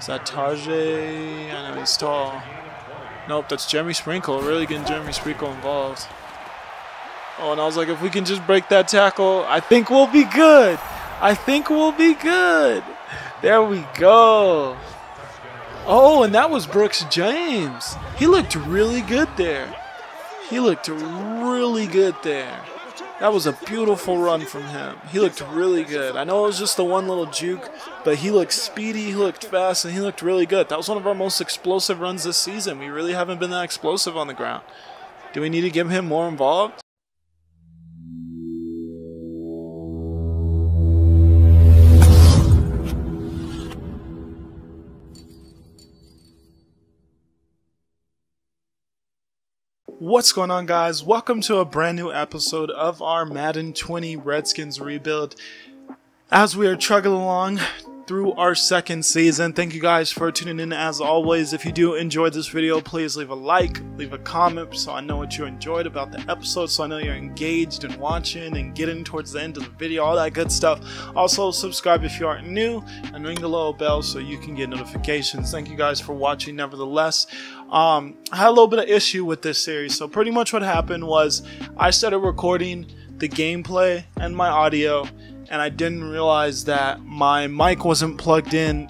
Is that Tajay? I know he's tall. Nope, that's Jeremy Sprinkle. Really getting Jeremy Sprinkle involved. Oh, and I was like, if we can just break that tackle, I think we'll be good. I think we'll be good. There we go. Oh, and that was Brooks James. He looked really good there. He looked really good there. That was a beautiful run from him. He looked really good. I know it was just the one little juke, but he looked speedy, he looked fast, and he looked really good. That was one of our most explosive runs this season. We really haven't been that explosive on the ground. Do we need to get him more involved? What's going on, guys? Welcome to a brand new episode of our Madden 20 Redskins Rebuild. As we are chugging along through our second season, thank you guys for tuning in as always. If you do enjoy this video, please leave a like, leave a comment so I know what you enjoyed about the episode, so I know you're engaged and watching and getting towards the end of the video, all that good stuff. Also, subscribe if you aren't new and ring the little bell so you can get notifications. Thank you guys for watching nevertheless. I had a little bit of issue with this series, so pretty much what happened was I started recording the gameplay and my audio, and I didn't realize that my mic wasn't plugged in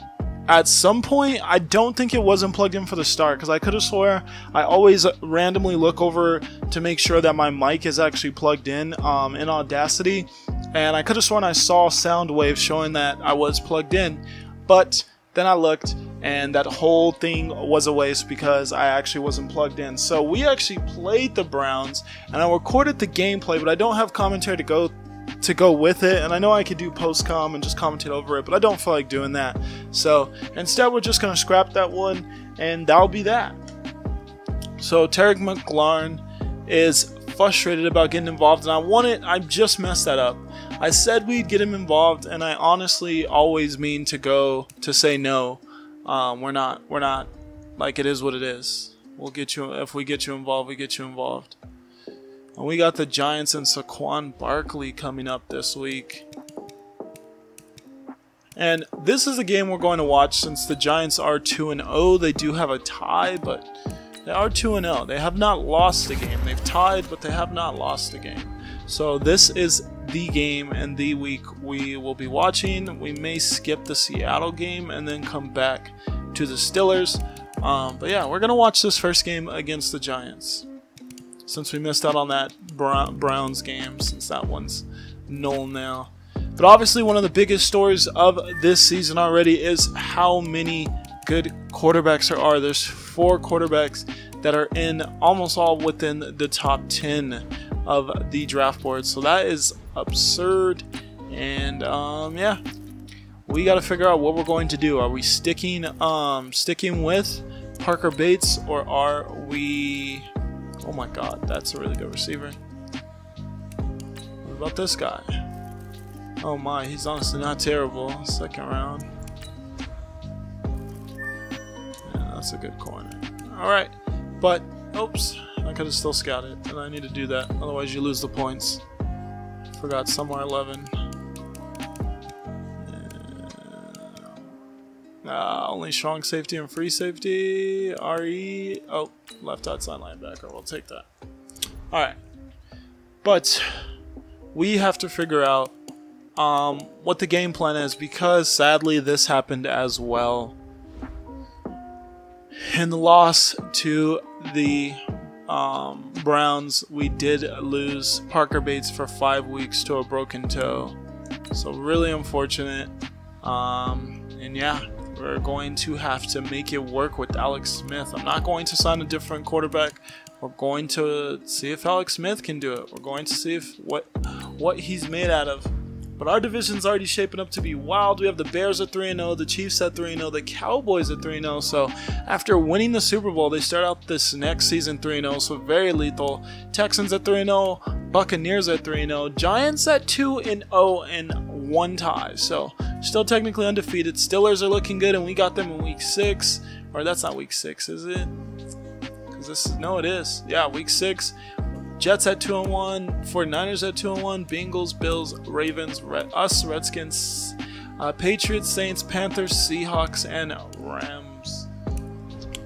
at some point. I don't think it wasn't plugged in for the start, because I could have swore I always randomly look over to make sure that my mic is actually plugged in Audacity, and I could have sworn I saw sound waves showing that I was plugged in, but then I looked and that whole thing was a waste because I actually wasn't plugged in. So we actually played the Browns and I recorded the gameplay, but I don't have commentary to go with it, and I know I could do post-com and just commentate over it, but I don't feel like doing that. So instead we're just going to scrap that one, and that'll be that. So Tarek McLaurin is frustrated about getting involved, and I just messed that up. I said we'd get him involved, and I honestly always mean to say no. We're not, like, it is what it is. We'll get you, if we get you involved, we get you involved. And we got the Giants and Saquon Barkley coming up this week. And this is a game we're going to watch since the Giants are 2-0. They do have a tie, but they are 2-0. They have not lost a game. They've tied, but they have not lost a game. So this is the game and the week we will be watching. We may skip the Seattle game and then come back to the Steelers. But yeah, we're going to watch this first game against the Giants, since we missed out on that Browns game, since that one's null now. But obviously one of the biggest stories of this season already is how many good quarterbacks there are. There's 4 quarterbacks that are in almost all within the top 10 of the draft board. So that is absurd. And yeah, we got to figure out what we're going to do. Are we sticking with Parker Bates, or are we... Oh my god, that's a really good receiver. What about this guy? Oh my, he's honestly not terrible. Second round. Yeah, that's a good corner. Alright, but, oops, I could have still scouted, and I need to do that, otherwise you lose the points. Forgot somewhere 11. Only strong safety and free safety. RE. Oh, left outside linebacker. We'll take that. Alright. But we have to figure out what the game plan is, because sadly this happened as well. In the loss to the Browns, we did lose Parker Bates for 5 weeks to a broken toe. So really unfortunate. And yeah, we're going to have to make it work with Alex Smith. I'm not going to sign a different quarterback. We're going to see if Alex Smith can do it. We're going to see if what he's made out of. But our division's already shaping up to be wild. We have the Bears at 3-0, the Chiefs at 3-0, the Cowboys at 3-0. So after winning the Super Bowl, they start out this next season 3-0, so very lethal. Texans at 3-0, Buccaneers at 3-0, Giants at 2-0 and 1 tie. So still technically undefeated. Steelers are looking good, and we got them in week 6. Or that's not week 6, is it? Because this is, no, it is. Yeah, week 6. Jets at 2-1, 49ers at 2-1, Bengals, Bills, Ravens, us, Redskins, Patriots, Saints, Panthers, Seahawks, and Rams.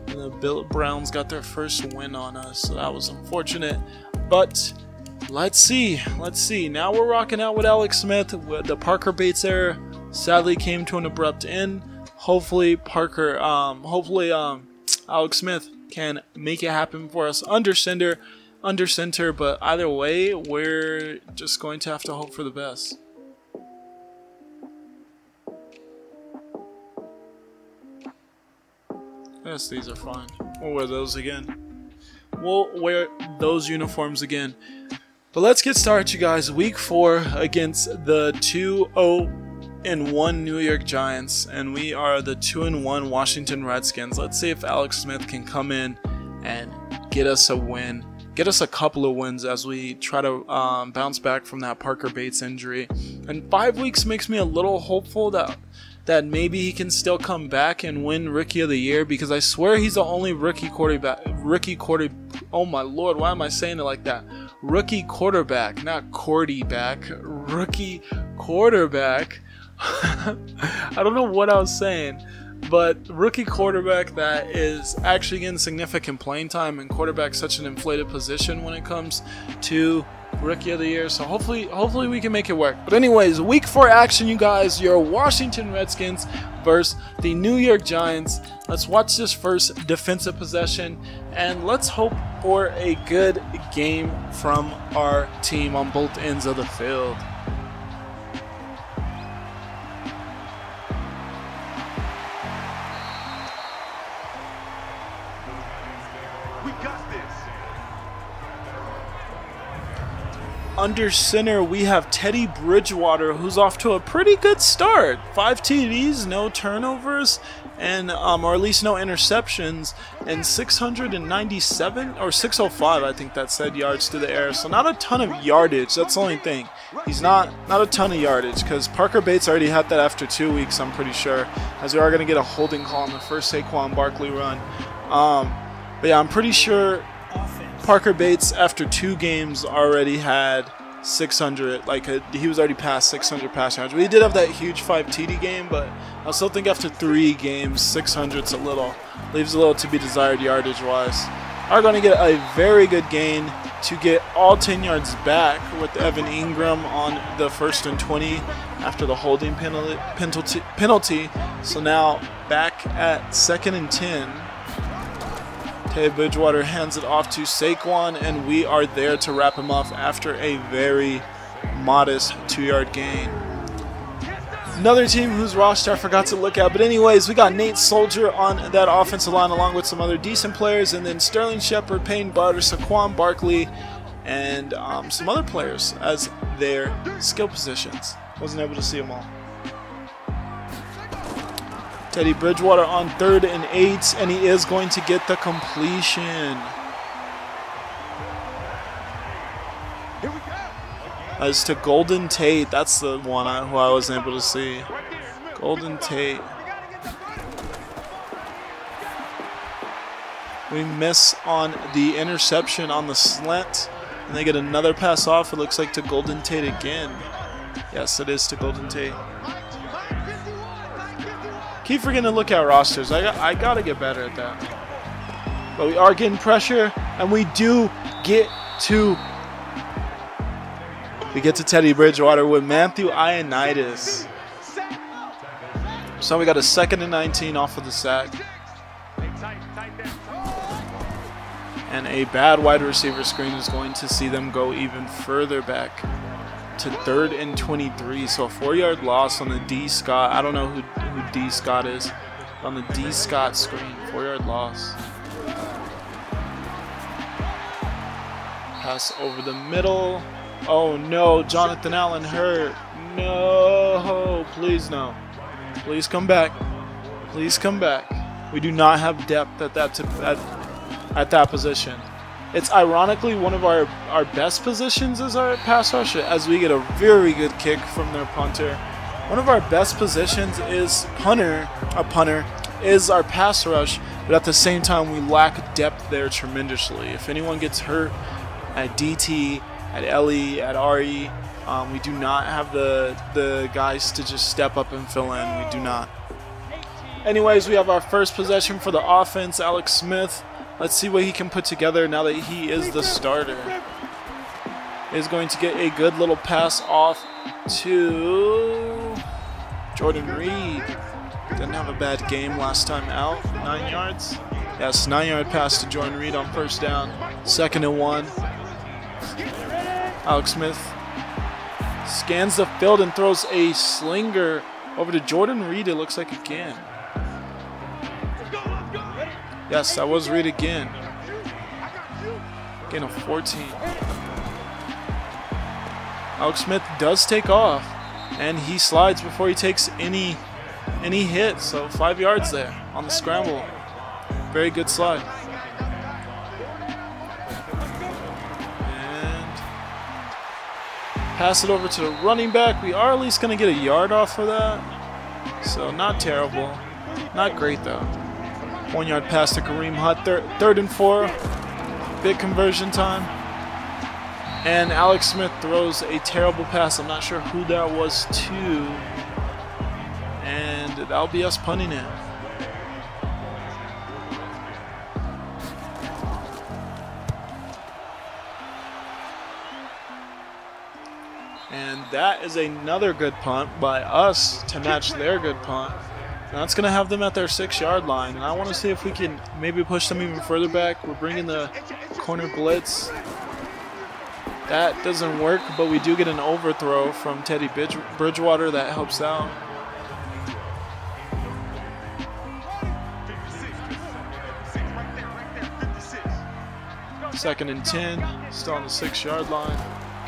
And the Browns got their first win on us, so that was unfortunate. But let's see. Now we're rocking out with Alex Smith. The Parker Bates era sadly came to an abrupt end. Hopefully Alex Smith can make it happen for us under center. But either way, we're just going to have to hope for the best. Yes, these are fine. We'll wear those again. We'll wear those uniforms again. But let's get started, you guys. Week 4 against the 2-0-1 New York Giants, and we are the 2-1 Washington Redskins. Let's see if Alex Smith can come in and get us a win. Get us a couple of wins as we try to bounce back from that Parker Bates injury. And 5 weeks makes me a little hopeful that maybe he can still come back and win Rookie of the Year, because I swear he's the only rookie quarterback. Oh my lord, why am I saying it like that? Rookie quarterback, not quarterback. Rookie quarterback. I don't know what I was saying, but rookie quarterback that is actually getting significant playing time, and quarterback's such an inflated position when it comes to Rookie of the Year, so hopefully we can make it work. But anyways, week 4 action, you guys. Your Washington Redskins versus the New York Giants. Let's watch this first defensive possession, and let's hope for a good game from our team on both ends of the field. Under center, we have Teddy Bridgewater, who's off to a pretty good start. 5 TDs, no turnovers, and or at least no interceptions, and 697 or 605, I think that said, yards to the air. So not a ton of yardage. That's the only thing. He's not a ton of yardage, because Parker Bates already had that after 2 weeks, I'm pretty sure, as we are going to get a holding call on the first Saquon Barkley run. But yeah, I'm pretty sure Parker Bates after 2 games already had 600, he was already past 600 passing yards. We did have that huge 5 TD game, but I still think after 3 games, 600's leaves a little to be desired yardage wise. Are going to get a very good gain to get all 10 yards back with Evan Ingram on the 1st and 20 after the holding penalty. So now back at 2nd and 10. Teddy Bridgewater hands it off to Saquon, and we are there to wrap him off after a very modest 2-yard gain. Another team whose roster I forgot to look at, but anyways, we got Nate Soldier on that offensive line along with some other decent players, and then Sterling Shepard, Payne Butter, Saquon Barkley, and some other players as their skill positions. Wasn't able to see them all. Teddy Bridgewater on 3rd and 8, and he is going to get the completion. As to Golden Tate, that's the one who I wasn't able to see. Golden Tate. We miss on the interception on the slant, and they get another pass off. It looks like to Golden Tate again. Yes, it is to Golden Tate. Keep forgetting to look at rosters. I gotta get better at that. But we are getting pressure, and we do get to Teddy Bridgewater with Matthew Ioannidis. So we got a 2nd and 19 off of the sack. And a bad wide receiver screen is going to see them go even further back to 3rd and 23. So a 4-yard loss on the D. Scott. I don't know who D. Scott is. On the D. Scott screen, 4-yard loss. Pass over the middle. Oh no, Jonathan Allen hurt. No, please no. Please come back. Please come back. We do not have depth at that position. It's ironically one of our best positions is our pass rush, as we get a very good kick from their punter. One of our best positions is a punter is our pass rush, but at the same time we lack depth there tremendously. If anyone gets hurt at DT, at LE, at RE, We do not have the guys to just step up and fill in. We do not. Anyways, we have our first possession for the offense, Alex Smith. Let's see what he can put together now that he is the starter. Is going to get a good little pass off to Jordan Reed. Didn't have a bad game last time out. 9 yards. Yes, 9-yard pass to Jordan Reed on first down. 2nd and 1. Alex Smith scans the field and throws a slinger over to Jordan Reed, it looks like, again. Yes, that was Reed again. Gain of 14. Alex Smith does take off, and he slides before he takes any hit. So 5 yards there on the scramble. Very good slide. And pass it over to the running back. We are at least going to get a yard off for that. So not terrible. Not great though. 1-yard pass to Kareem Hunt. 3rd and 4. Big conversion time. And Alex Smith throws a terrible pass. I'm not sure who that was to. And that'll be us punting it. And that is another good punt by us to match their good punt. And that's going to have them at their 6-yard line. And I want to see if we can maybe push them even further back. We're bringing the corner blitz. That doesn't work, but we do get an overthrow from Teddy Bridgewater that helps out. Second and 10, still on the 6-yard line.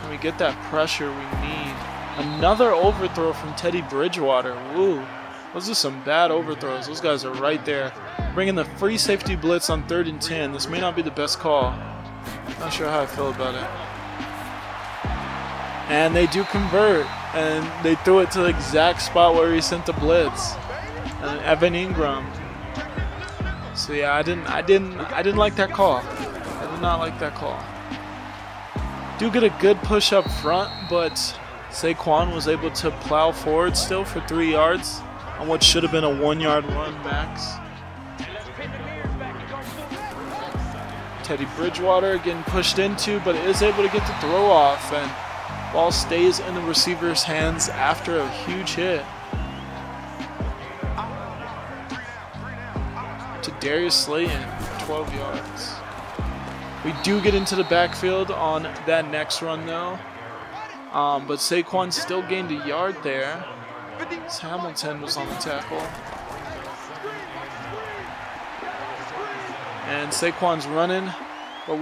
Can we get that pressure we need? Another overthrow from Teddy Bridgewater. Woo. Those are some bad overthrows. Those guys are right there. Bringing the free safety blitz on 3rd and 10. This may not be the best call. Not sure how I feel about it. And they do convert. And they threw it to the exact spot where he sent the blitz. And Evan Ingram. So yeah, I didn't like that call. I did not like that call. Do get a good push up front, but Saquon was able to plow forward still for 3 yards on what should have been a 1-yard run max. Teddy Bridgewater getting pushed into, but is able to get the throw off, and ball stays in the receiver's hands after a huge hit. To Darius Slayton, 12 yards. We do get into the backfield on that next run though. But Saquon still gained a yard there. Hamilton was on the tackle. And Saquon's running, but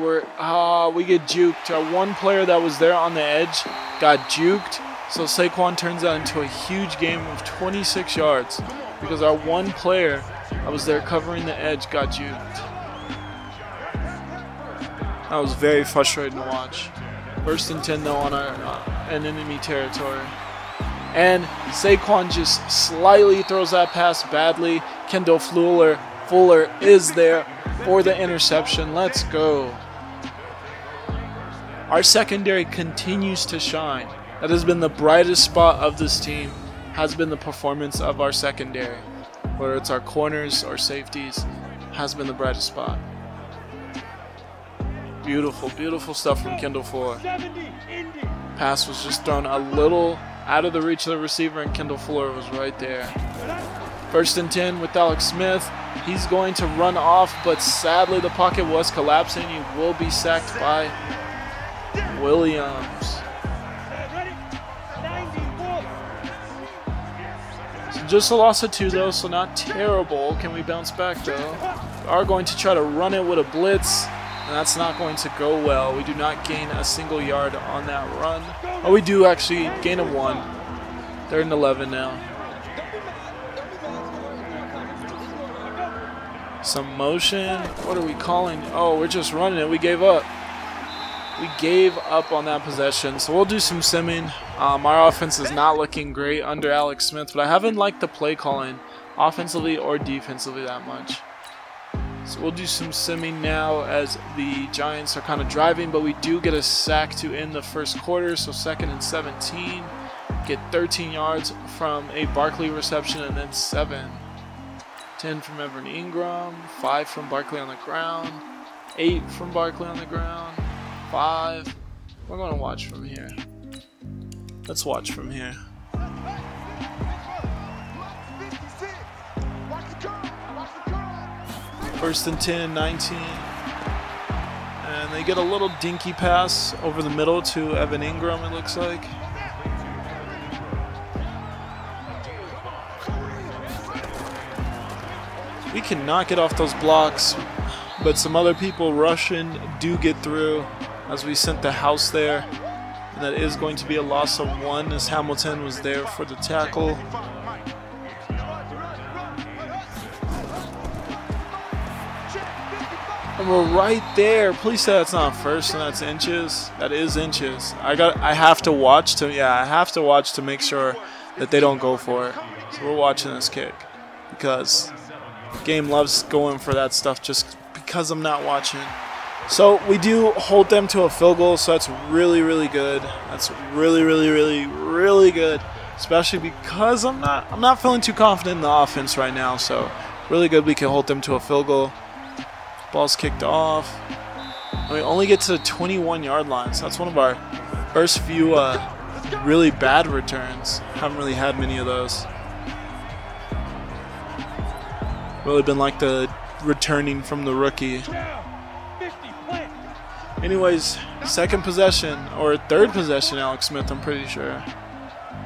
we get juked. Our one player that was there on the edge got juked. So Saquon turns that into a huge game of 26 yards because our one player that was there covering the edge got juked. That was very frustrating to watch. 1st and 10 though on an enemy territory. And Saquon just slightly throws that pass badly. Kendall Fuller is there for the interception. Let's go. Our secondary continues to shine. That has been the brightest spot of this team, has been the performance of our secondary. Whether it's our corners or safeties, has been the brightest spot. Beautiful, beautiful stuff from Kendall Fuller. Pass was just thrown a little out of the reach of the receiver, and Kendall Fuller was right there. 1st and 10 with Alex Smith. He's going to run off, but sadly the pocket was collapsing. He will be sacked by Williams. So just a loss of 2 though, so not terrible. Can we bounce back though? We are going to try to run it with a blitz. And that's not going to go well. We do not gain a single yard on that run. Oh, we do actually gain a 1. 3rd and 11 now. Some motion. What are we calling? Oh, we're just running it. We gave up. We gave up on that possession. So we'll do some simming. Our offense is not looking great under Alex Smith, but I haven't liked the play calling offensively or defensively that much. So we'll do some simming now as the Giants are kind of driving, but we do get a sack to end the first quarter. So 2nd and 17. Get 13 yards from a Barkley reception, and then 7. 10 from Evan Ingram, 5 from Barkley on the ground, 8 from Barkley on the ground, 5. We're going to watch from here. Let's watch from here. First and 10, 19. And they get a little dinky pass over the middle to Evan Ingram, it looks like. We cannot get off those blocks, but some other people rushing do get through as we sent the house there. And that is going to be a loss of 1 as Hamilton was there for the tackle. And we're right there. Please say that's not first and that's inches. That is inches. I have to watch to make sure that they don't go for it. So we're watching this kick because game loves going for that stuff just because I'm not watching. So we do hold them to a field goal, so that's really, really good. That's really, really, really, really good, especially because I'm not feeling too confident in the offense right now. So really good we can hold them to a field goal. Ball's kicked off. And we only get to the 21-yard line, so that's one of our first few really bad returns. Haven't really had many of those. Really been like the returning from the rookie. Anyways, second possession, or third possession, Alex Smith, I'm pretty sure.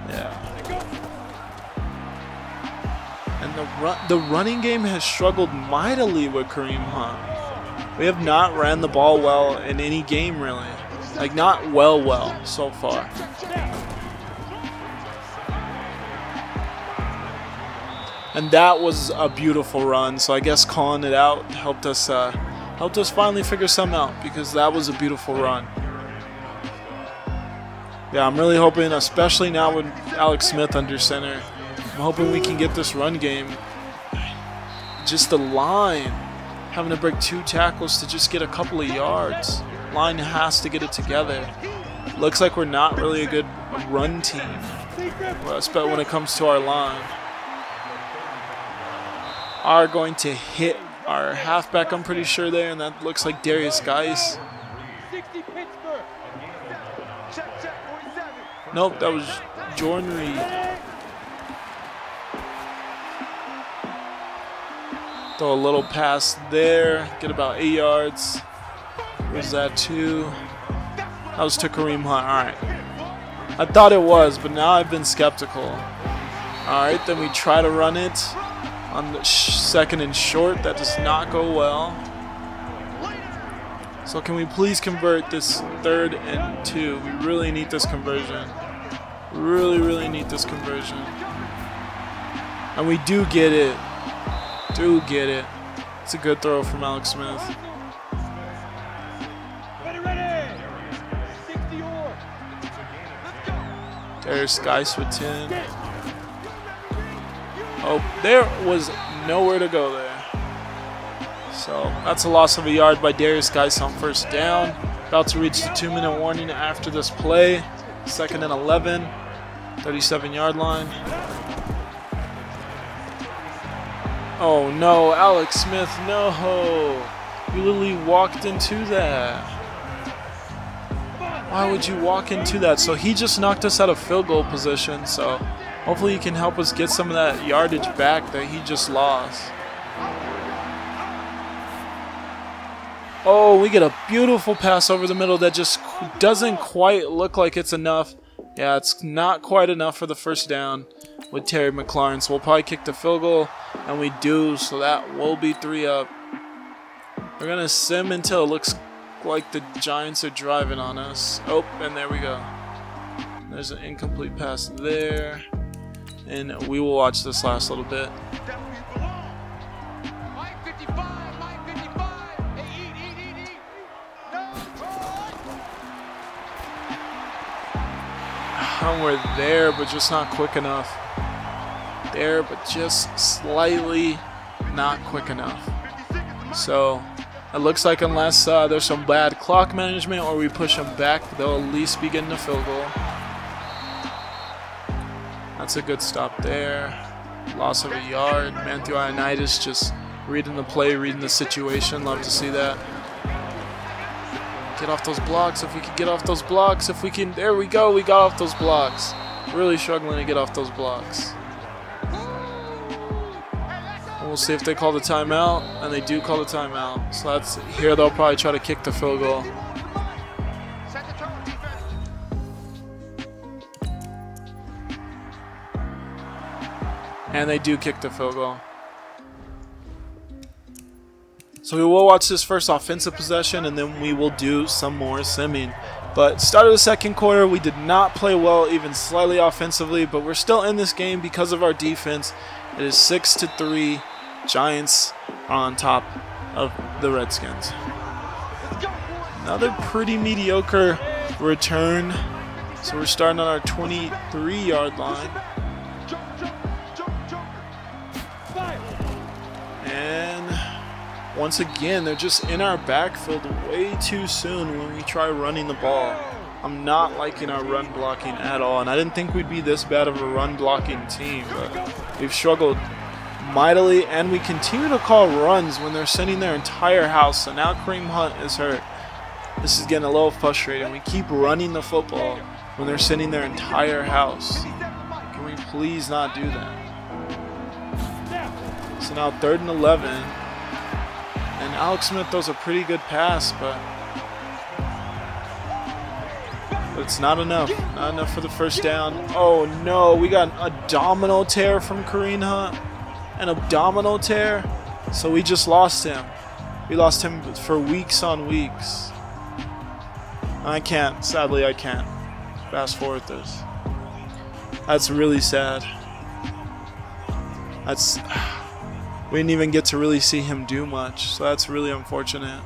Yeah. And the running game has struggled mightily with Kareem Hunt. We have not ran the ball well in any game, really. Like, not well so far. And that was a beautiful run, so I guess calling it out helped us finally figure something out, because that was a beautiful run. Yeah, I'm really hoping, especially now with Alex Smith under center, I'm hoping we can get this run game. Just the line, having to break 2 tackles to just get a couple of yards. Line has to get it together. Looks like we're not really a good run team, especially when it comes to our line. Are going to hit our halfback, I'm pretty sure, there, and that looks like Darius Geis. Nope, that was Jordan Reed. Throw a little pass there, get about 8 yards. Where's that to? That was to Kareem Hunt. Alright. I thought it was, but now I've been skeptical. Alright, then we try to run it on the second and short. That does not go well. So can we please convert this 3rd and 2? We really need this conversion. Really, really need this conversion. And we do get it. Do get it. It's a good throw from Alex Smith. There's Geis with 10. Oh, there was nowhere to go there. So that's a loss of a yard by Darius Geis on first down. About to reach the 2-minute warning after this play. 2nd and 11, 37-yard line. Oh no, Alex Smith, no. You literally walked into that. Why would you walk into that? So he just knocked us out of field goal position. So hopefully he can help us get some of that yardage back that he just lost. Oh, we get a beautiful pass over the middle that just doesn't quite look like it's enough. Yeah, it's not quite enough for the first down with Terry McLaurin. So we'll probably kick the field goal, and we do. So that will be 3 up. We're going to sim until it looks like the Giants are driving on us. Oh, and there we go. There's an incomplete pass there. And we will watch this last little bit. And we're there, but just not quick enough. There, but just slightly not quick enough. So it looks like unless there's some bad clock management or we push them back, they'll at least be getting a field goal. That's a good stop there. Loss of a yard. Matthew Ioannidis just reading the play, reading the situation. Love to see that. Get off those blocks. If we can get off those blocks. If we can. There we go. We got off those blocks. Really struggling to get off those blocks. And we'll see if they call the timeout. And they do call the timeout. So that's here. They'll probably try to kick the field goal. And they do kick the field goal. So we will watch this first offensive possession and then we will do some more simming. But start of the second quarter, we did not play well, even slightly offensively, but we're still in this game because of our defense. It is 6-3. Giants are on top of the Redskins. Another pretty mediocre return. So we're starting on our 23-yard line. And once again, they're just in our backfield way too soon when we try running the ball. I'm not liking our run blocking at all, and I didn't think we'd be this bad of a run blocking team, but we've struggled mightily, and we continue to call runs when they're sending their entire house. So now Kareem Hunt is hurt. This is getting a little frustrating. We keep running the football when they're sending their entire house. Can we please not do that? So now 3rd and 11, and Alex Smith throws a pretty good pass, but it's not enough. Not enough for the first down. Oh no, we got an abdominal tear from Kareem Hunt. An abdominal tear. So we just lost him. We lost him for weeks on weeks. I can't. Sadly, I can't fast forward this. That's really sad. That's... We didn't even get to really see him do much, so that's really unfortunate.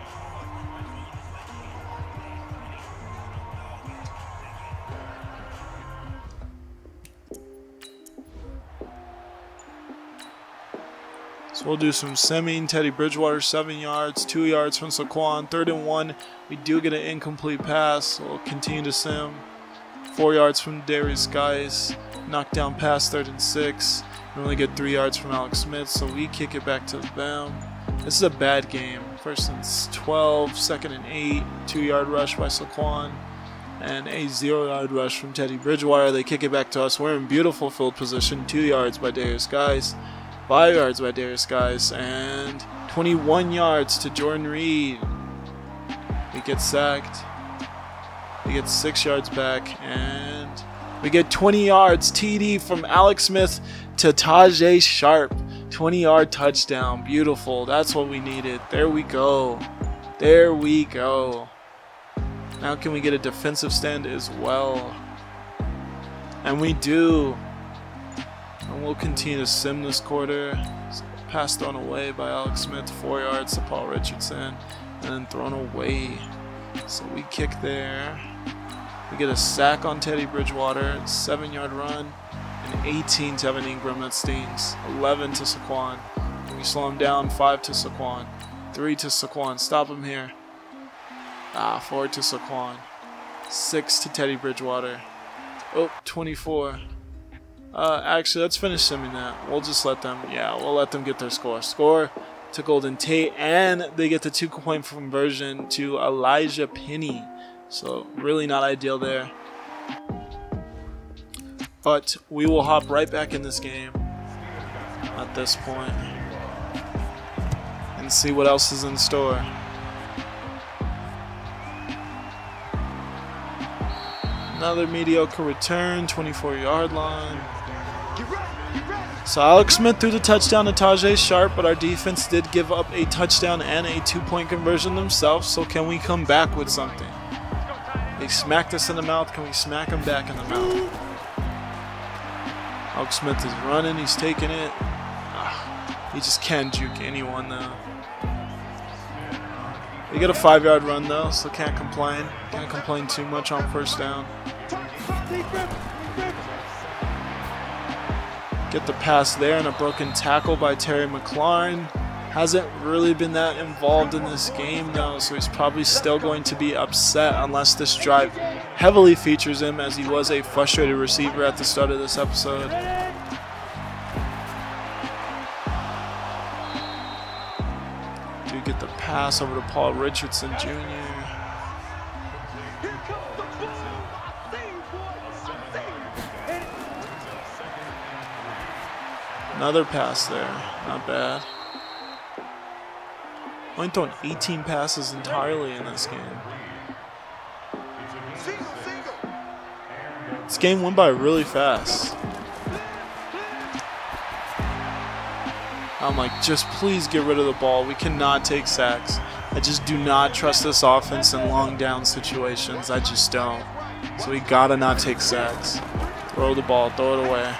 So we'll do some simming. Teddy Bridgewater, 7 yards, 2 yards from Saquon. 3rd and 1. We do get an incomplete pass, so we'll continue to sim. 4 yards from Darius Guys. Knockdown pass, 3rd and 6. We only get 3 yards from Alex Smith, so we kick it back to them. This is a bad game. 1st and 12, 2nd and 8, 2-yard rush by Saquon, and a 0-yard rush from Teddy Bridgewater. They kick it back to us. We're in beautiful field position. 2 yards by Darius Guys, 5 yards by Darius Guys, and 21 yards to Jordan Reed. We get sacked. We get 6 yards back, and we get 20 yards. TD from Alex Smith to Tajay Sharp. 20-yard touchdown. Beautiful. That's what we needed. There we go. There we go. Now can we get a defensive stand as well? And we do. And we'll continue to sim this quarter. Pass thrown away by Alex Smith. 4 yards to Paul Richardson. And then thrown away. So we kick there. We get a sack on Teddy Bridgewater. 7-yard run. And 18 to Evan Ingram. That stings. 11 to Saquon. We slow him down. 5 to Saquon. 3 to Saquon. Stop him here. 4 to Saquon. 6 to Teddy Bridgewater. Oh, 24. Actually, let's finish simming that. We'll just let them, we'll let them get their score. Score to Golden Tate, and they get the 2-point conversion to Elijah Penny. So, really not ideal there. But we will hop right back in this game at this point and see what else is in store. Another mediocre return, 24-yard line. So Alex Smith threw the touchdown to Tajay Sharp, but our defense did give up a touchdown and a 2-point conversion themselves, so can we come back with something? They smacked us in the mouth, can we smack them back in the mouth? Alex Smith is running, he's taking it. He just can't juke anyone though. They get a 5-yard run though, so can't complain. Can't complain too much on first down. Get the pass there and a broken tackle by Terry McLaurin. Hasn't really been that involved in this game though, so he's probably still going to be upset unless this drive heavily features him, as he was a frustrated receiver at the start of this episode. Do get the pass over to Paul Richardson Jr. Another pass there, not bad. Only thrown 18 passes entirely in this game. This game went by really fast. I'm like, just please get rid of the ball. We cannot take sacks. I just do not trust this offense in long down situations. I just don't. So we gotta not take sacks. Throw the ball, throw it away.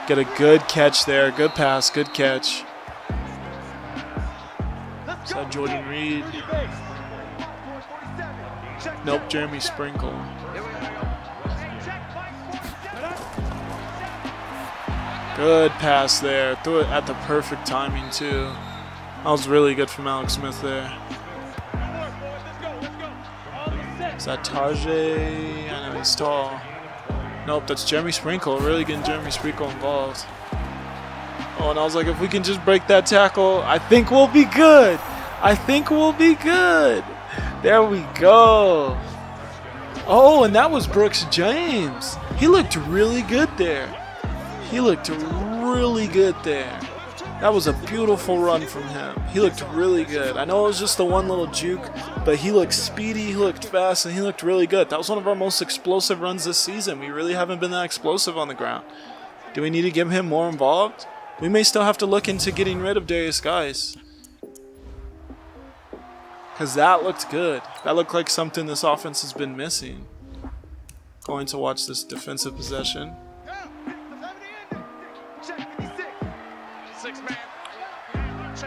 Get a good catch there. Good pass, good catch. Is that Jordan Reed? Nope, Jeremy Sprinkle. Good pass there. Threw it at the perfect timing too. That was really good from Alex Smith there. Is that Tajay? I know he's tall. Nope, that's Jeremy Sprinkle. Really getting Jeremy Sprinkle involved. Oh, and I was like, if we can just break that tackle, I think we'll be good. I think we'll be good. There we go. Oh, and that was Brooks James. He looked really good there. He looked really good there. That was a beautiful run from him. He looked really good. I know it was just the one little juke, but he looked speedy, he looked fast, and he looked really good. That was one of our most explosive runs this season. We really haven't been that explosive on the ground. Do we need to get him more involved? We may still have to look into getting rid of Darius Guice, because that looked good. That looked like something this offense has been missing. Going to watch this defensive possession.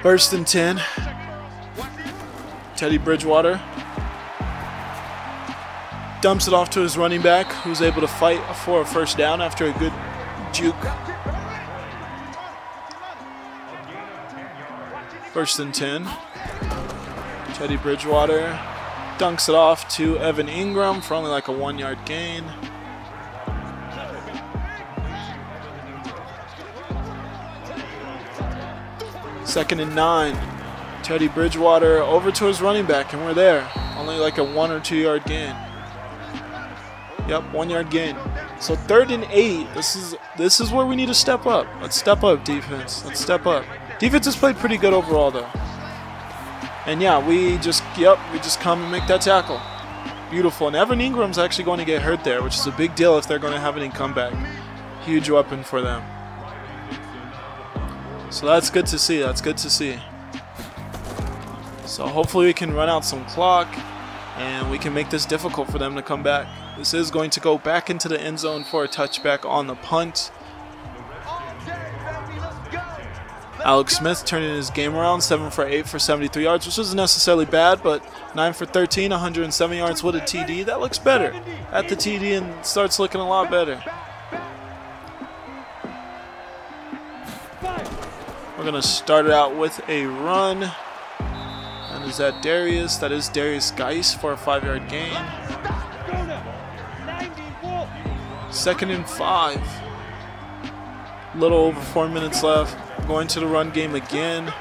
First and 10. Teddy Bridgewater dumps it off to his running back, who's able to fight for a first down after a good juke. First and 10. Teddy Bridgewater dunks it off to Evan Ingram for only like a 1-yard gain. Second and 9. Teddy Bridgewater over to his running back, and we're there. Only like a 1 or 2 yard gain. Yep, 1 yard gain. So 3rd and 8. This is where we need to step up. Let's step up, defense. Let's step up. Defense has played pretty good overall though. And yeah, we just come and make that tackle. Beautiful. And Evan Ingram's actually going to get hurt there, which is a big deal if they're going to have any comeback. Huge weapon for them. So that's good to see. That's good to see. So hopefully we can run out some clock and we can make this difficult for them to come back. This is going to go back into the end zone for a touchback on the punt. Alex Smith turning his game around, 7 for 8 for 73 yards, which isn't necessarily bad, but 9 for 13, 107 yards with a TD. That looks better at the TD and starts looking a lot better. We're going to start it out with a run. And is that Darius? That is Darius Guice for a 5-yard gain. 2nd and 5. Little over 4 minutes left. Going to the run game again.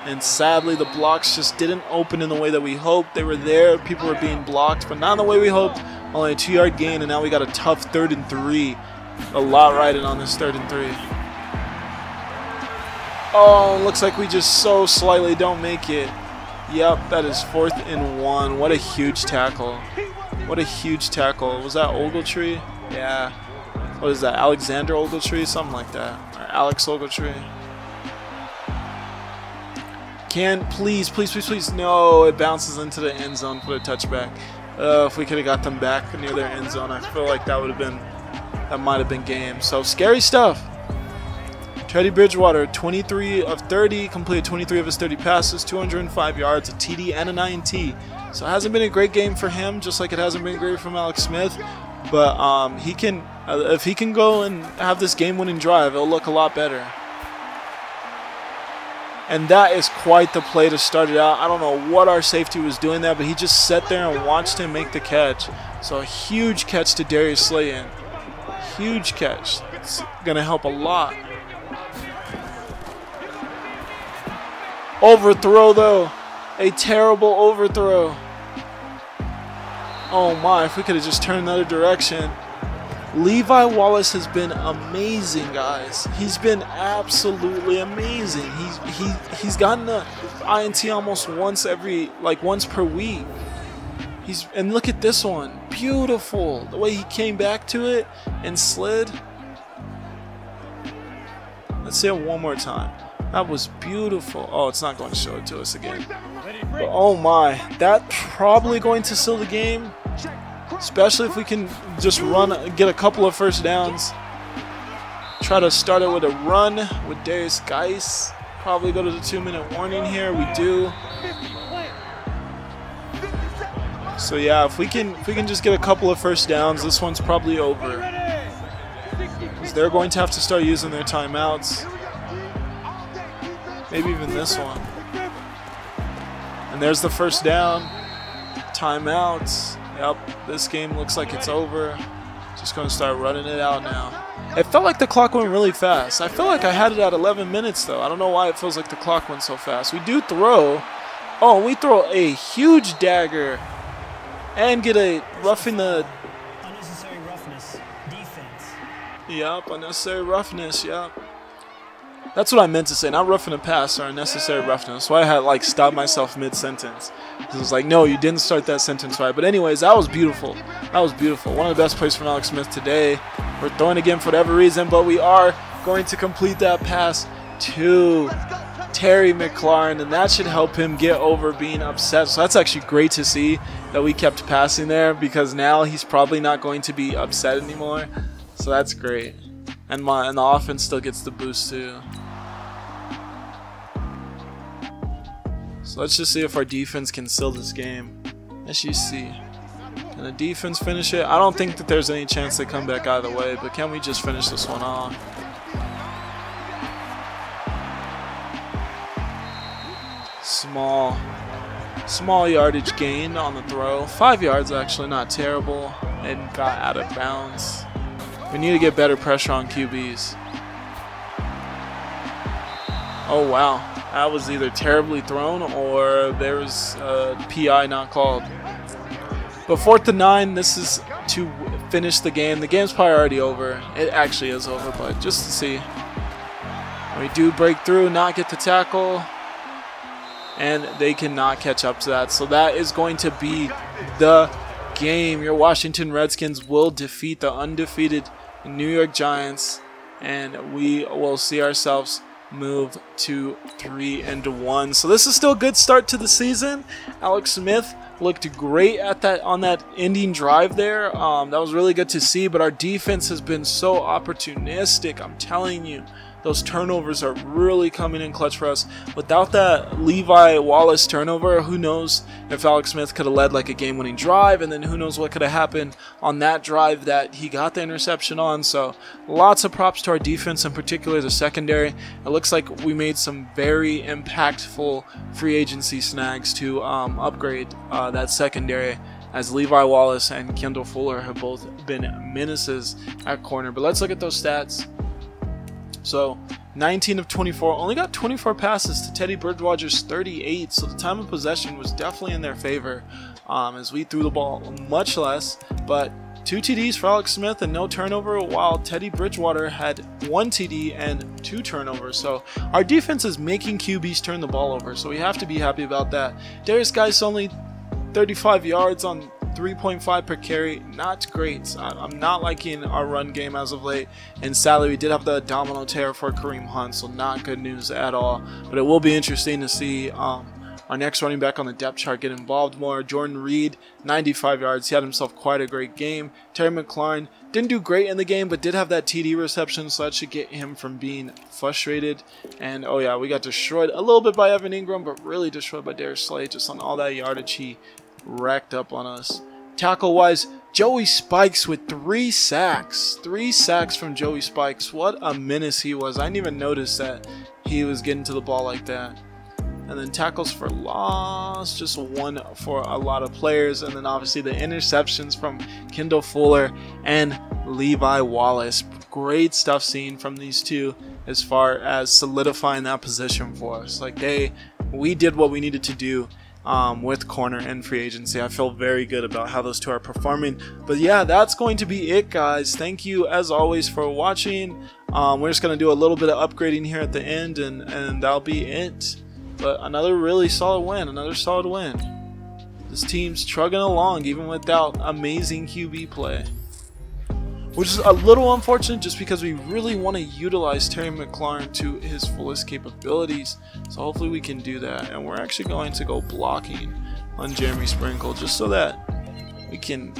And sadly, the blocks just didn't open in the way that we hoped. They were there. People were being blocked, but not in the way we hoped. Only a 2-yard gain, and now we got a tough 3rd and 3. A lot riding on this 3rd and 3. Oh, looks like we just so slightly don't make it. Yep, that is 4th and 1. What a huge tackle. What a huge tackle. Was that Ogletree? Yeah. What is that, Alexander Ogletree? Something like that. Or Alex Ogletree. Please. No, it bounces into the end zone for the touchback. If we could have got them back near their end zone, I feel like that might have been game. So scary stuff. Teddy Bridgewater, 23 of 30, completed 23 of his 30 passes, 205 yards, a TD, and an INT. So it hasn't been a great game for him, just like it hasn't been great from Alex Smith. But if he can go and have this game-winning drive, it'll look a lot better. And that is quite the play to start it out. I don't know what our safety was doing there, but he just sat there and watched him make the catch. So a huge catch to Darius Slayton. Huge catch. It's going to help a lot. Overthrow, though. A terrible overthrow. Oh my, if we could have just turned the other direction. Levi Wallace has been amazing, guys. He's been absolutely amazing. He's gotten a INT almost once per week. And look at this one. Beautiful. The way he came back to it and slid. Let's see it one more time. That was beautiful. Oh, it's not going to show it to us again. But oh my, that's probably going to seal the game. Especially if we can just get a couple of first downs. Try to start it with a run with Darius Geis. Probably go to the 2-minute warning here. We do. So yeah, if we can just get a couple of first downs, this one's probably over. Because they're going to have to start using their timeouts. Maybe even this one. And there's the first down. Timeouts. Yep, this game looks like it's over. Just going to start running it out now. It felt like the clock went really fast. I feel like I had it at 11 minutes, though. I don't know why it feels like the clock went so fast. We do throw. Oh, we throw a huge dagger. And get a roughing the... Unnecessary roughness. Defense. Yep, unnecessary roughness, yep. That's what I meant to say, not roughing a pass or unnecessary roughness. That's why I had stopped myself mid-sentence. It was like, no, you didn't start that sentence right. But anyways, that was beautiful. That was beautiful. One of the best plays from Alex Smith today. We're throwing again for whatever reason, but we are going to complete that pass to Terry McLaurin, and that should help him get over being upset. So that's actually great to see that we kept passing there, because now he's probably not going to be upset anymore. So that's great. And the offense still gets the boost too. So let's just see if our defense can seal this game. Let's just see. Can the defense finish it? I don't think that there's any chance they come back either way, but can we just finish this one off? Small yardage gain on the throw. 5 yards actually, not terrible. And got out of bounds. We need to get better pressure on QBs. Oh wow. That was either terribly thrown or there was a PI not called. But 4th and 9, this is to finish the game. The game's probably already over. It actually is over, but just to see. We do break through, not get the tackle. And they cannot catch up to that. So that is going to be the game. Your Washington Redskins will defeat the undefeated New York Giants. And we will see ourselves move to 3-1. So this is still a good start to the season. Alex Smith looked great on that ending drive there. That was really good to see, but our defense has been so opportunistic. I'm telling you, those turnovers are really coming in clutch for us. Without that Levi Wallace turnover, who knows if Alex Smith could have led a game-winning drive, and then who knows what could have happened on that drive that he got the interception on. So lots of props to our defense, in particular the secondary. It looks like we made some very impactful free agency snags to upgrade that secondary, as Levi Wallace and Kendall Fuller have both been menaces at corner. But let's look at those stats. So 19 of 24, only got 24 passes to Teddy Bridgewater's 38, so the time of possession was definitely in their favor, as we threw the ball much less. But 2 TDs for Alex Smith and no turnover, while Teddy Bridgewater had 1 TD and 2 turnovers. So our defense is making QBs turn the ball over, so we have to be happy about that. Darius Geis only 35 yards on 3.5 per carry, not great. I'm not liking our run game as of late, and sadly we did have the domino tear for Kareem Hunt, so not good news at all. But it will be interesting to see our next running back on the depth chart get involved more. Jordan Reed, 95 yards. He had himself quite a great game. Terry McLaurin didn't do great in the game, but did have that TD reception, so that should get him from being frustrated. And oh yeah, we got destroyed a little bit by Evan Ingram, but really destroyed by Darius Slay, just on all that yardage he racked up on us. Tackle-wise, Joey Spikes with 3 sacks. 3 sacks from Joey Spikes. What a menace he was. I didn't even notice that he was getting to the ball like that. And then tackles for loss, just 1 for a lot of players. And then obviously the interceptions from Kendall Fuller and Levi Wallace. Great stuff seen from these two as far as solidifying that position for us. Like we did what we needed to do with corner and free agency. I feel very good about how those two are performing. But yeah, that's going to be it, guys. Thank you as always for watching. We're just going to do a little bit of upgrading here at the end, and that'll be it. But another really solid win, another solid win. This team's trugging along even without amazing QB play, which is a little unfortunate just because we really want to utilize Terry McLaurin to his fullest capabilities. So hopefully we can do that. And we're actually going to go blocking on Jeremy Sprinkle just so that we can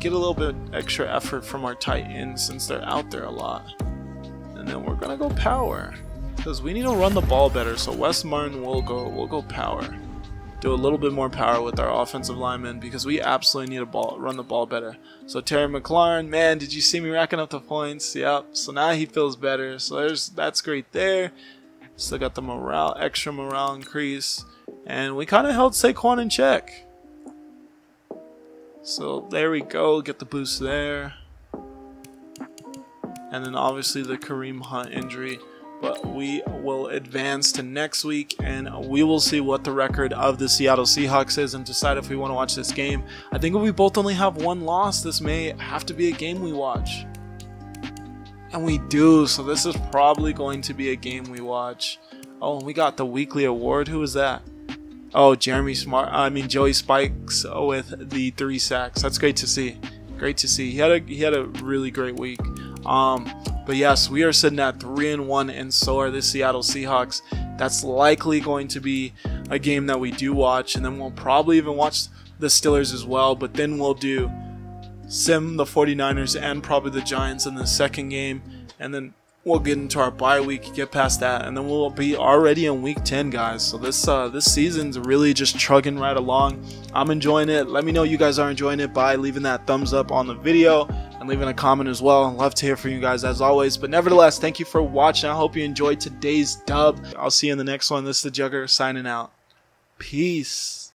get a little bit extra effort from our tight ends since they're out there a lot. And then we're going to go power because we need to run the ball better. So Wes Martin will go power. Do a little bit more power with our offensive linemen because we absolutely need to run the ball better. So Terry McLaurin, man, did you see me racking up the points? Yep. So now he feels better. So that's great there. Still got the extra morale increase, and we kind of held Saquon in check. So there we go. Get the boost there, and then obviously the Kareem Hunt injury. But we will advance to next week, and we will see what the record of the Seattle Seahawks is and decide if we want to watch this game. I think if we both only have 1 loss, this may have to be a game we watch. And we do, so this is probably going to be a game we watch. Oh, and we got the weekly award. Who was that? Oh, Joey Spikes with the 3 sacks. That's great to see. Great to see. He had a really great week. But yes, we are sitting at 3-1, and so are the Seattle Seahawks. That's likely going to be a game that we do watch, and then we'll probably even watch the Steelers as well. But then we'll do the 49ers and probably the Giants in the second game, and then we'll get into our bye week, get past that, and then we'll be already in week 10, guys. So this season's really just chugging right along. I'm enjoying it. Let me know you guys are enjoying it by leaving that thumbs up on the video and leaving a comment as well. I'd love to hear from you guys as always. But nevertheless, thank you for watching. I hope you enjoyed today's dub. I'll see you in the next one. This is the Jugger signing out. Peace.